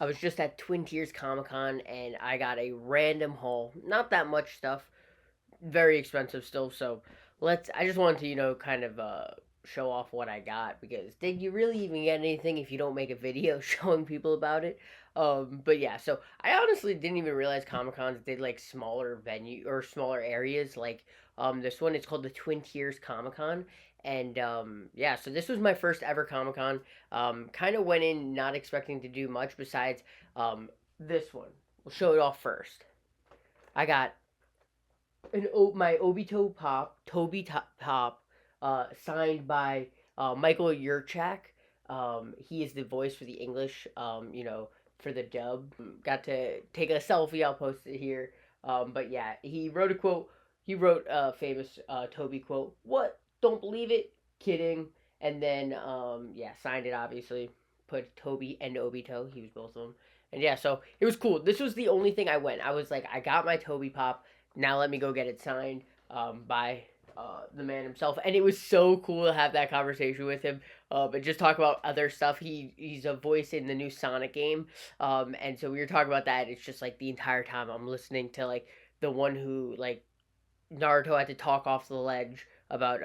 I was just at Twin Tiers Comic Con and I got a random haul. Not that much stuff, very expensive still. So I just wanted to kind of show off what I got because did you really even get anything if you don't make a video showing people about it? But yeah, so I honestly didn't even realize Comic Cons did like smaller venue or smaller areas like this one. It's called the Twin Tiers Comic Con. And yeah, so this was my first ever Comic Con. Kind of went in not expecting to do much besides this one. We'll show it off first. I got my Obito Pop, Pop, signed by Michael Yurchak. He is the voice for the English, for the dub. Got to take a selfie. I'll post it here. But yeah, he wrote a quote. He wrote a famous Toby quote. What? Don't believe it? Kidding. And then yeah, signed it obviously. Put Toby and Obito. He was both of them. And yeah, so it was cool. This was the only thing I went. I was like, I got my Toby Pop. Now let me go get it signed by the man himself. And it was so cool to have that conversation with him. But just talk about other stuff. He's a voice in the new Sonic game. And so we were talking about that. It's just like the entire time I'm listening to like the one who like Naruto had to talk off the ledge about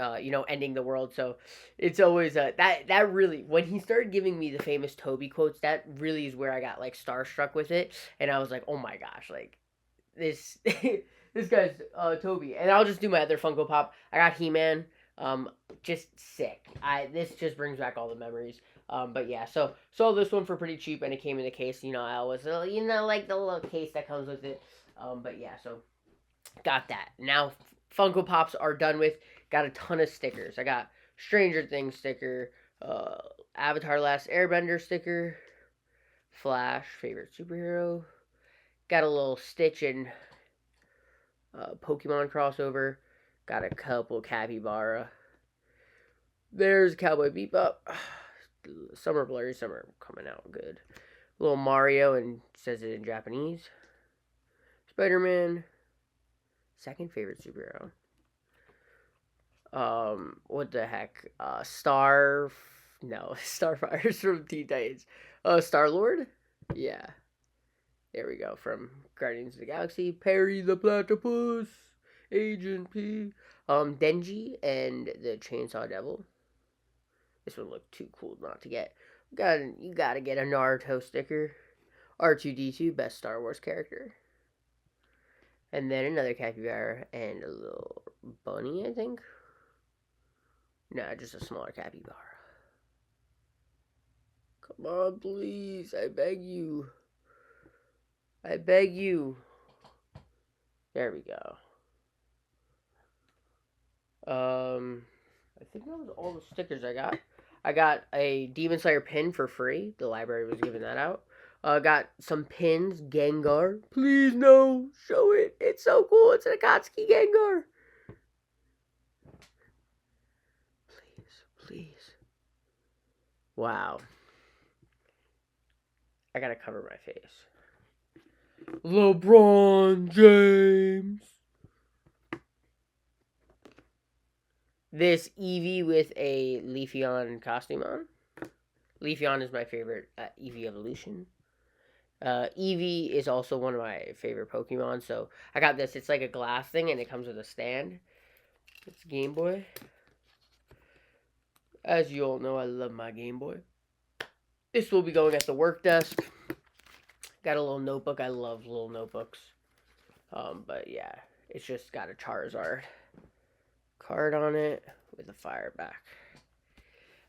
ending the world. So it's always that really when he started giving me the famous Toby quotes, that really is where I got like starstruck with it, and I was like, oh my gosh, like this this guy's Toby. And I'll just do my other Funko Pop. I got He Man. Just sick. I This just brings back all the memories. But yeah, so sold this one for pretty cheap, and it came in the case. I always like the little case that comes with it. But yeah, so got that. Now Funko Pops are done with. Got a ton of stickers. I got Stranger Things sticker, uh, Avatar Last Airbender sticker, Flash favorite superhero. Got a little Stitch and Pokemon crossover. Got a couple Capybara. There's Cowboy Bebop. Summer Blurry Summer coming out good. Little Mario and says it in Japanese. Spider Man. Second favorite superhero. What the heck? No, Starfire's from Teen Titans. Star Lord? Yeah. There we go. From Guardians of the Galaxy. Perry the Platypus. Agent P. Denji and the Chainsaw Devil. This would look too cool not to get. You gotta get a Naruto sticker. R2D2, best Star Wars character. And then another capybara and a little bunny, I think. Nah, just a smaller capybara. Come on, please. I beg you. I beg you. There we go. I think that was all the stickers I got. I got a Demon Slayer pin for free. The library was giving that out. Got some pins. Gengar. Please, no. Show it. It's so cool. It's an Akatsuki Gengar. Please, please. Wow. I gotta cover my face. LeBron James. This Eevee with a Leafeon costume on. Leafeon is my favorite Eevee evolution. Eevee is also one of my favorite Pokemon, so I got this. It's like a glass thing, and it comes with a stand. It's Game Boy. As you all know, I love my Game Boy. This will be going at the work desk. Got a little notebook. I love little notebooks. But yeah, it's just got a Charizard card on it with a fire back.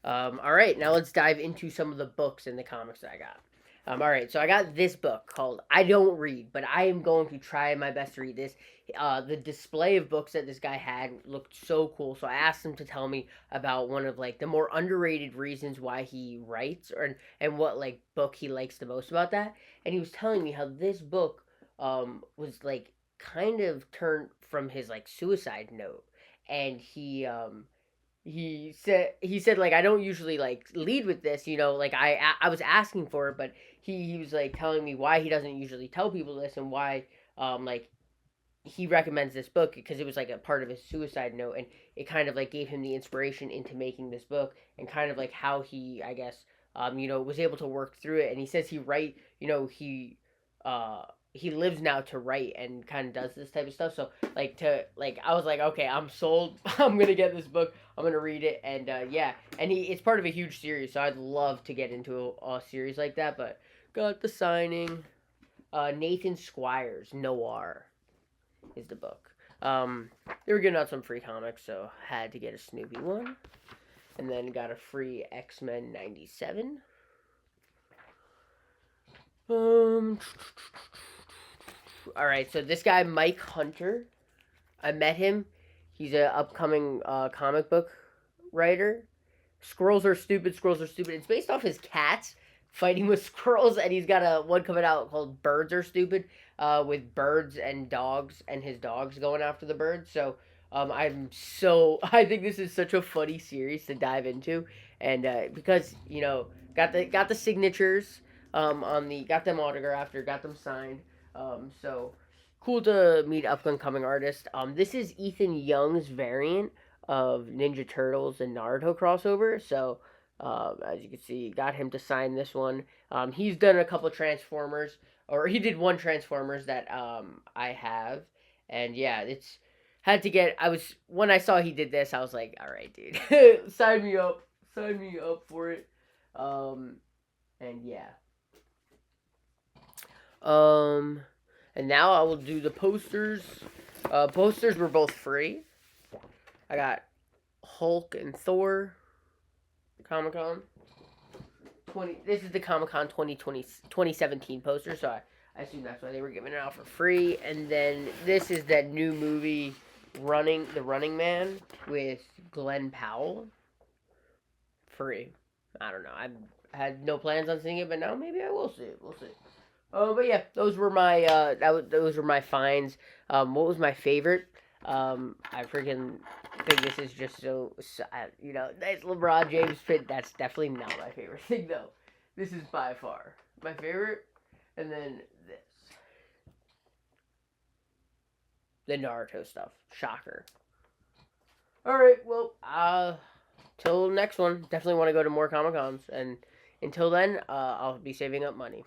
All right, now let's dive into some of the books and the comics that I got. All right, so I got this book called I Don't Read, but I am going to try my best to read this. The display of books that this guy had looked so cool, so I asked him to tell me about one of like the more underrated reasons why he writes, or and what like book he likes the most about that. And he was telling me how this book was like kind of turned from his like suicide note, and he said like I don't usually like lead with this, like I was asking for it, but he was like telling me why he doesn't usually tell people this and why like he recommends this book because it was like a part of his suicide note, and it kind of like gave him the inspiration into making this book, and kind of like how he, I guess, was able to work through it. And he says he lives now to write and kind of does this type of stuff. So I was like, okay, I'm sold. I'm gonna get this book. I'm gonna read it, and yeah, and it's part of a huge series. So I'd love to get into a series like that. But got the signing. Nathan Squires Noir is the book. They were giving out some free comics, so had to get a Snoopy one, and then got a free X-Men '97. All right, so this guy Mike Hunter, I met him. He's an upcoming comic book writer. Squirrels are stupid. Squirrels are stupid. It's based off his cats fighting with squirrels, and he's got a one coming out called Birds Are Stupid, with birds and dogs, and his dogs going after the birds. So I think this is such a funny series to dive into, and because got the signatures got them autographed or got them signed. So cool to meet up and coming artist. This is Ethan Young's variant of Ninja Turtles and Naruto crossover. So as you can see, got him to sign this one. He's done a couple Transformers, or he did one Transformers that I have, and yeah, it's had to get. When I saw he did this, I was like, all right, dude, sign me up for it. And yeah. And now I will do the posters. Posters were both free. I got Hulk and Thor. Comic Con. This is the Comic Con 2017 poster, so I assume that's why they were giving it out for free. And then this is that new movie, The Running Man, with Glenn Powell. Free. I don't know. I had no plans on seeing it, but now maybe I will see it. We'll see. But yeah, those were my those were my finds. What was my favorite? I freaking think this is just nice LeBron James print. That's definitely not my favorite thing though. This is by far my favorite, and then this, the Naruto stuff. Shocker. All right, well, till next one. Definitely want to go to more Comic Cons, and until then, I'll be saving up money.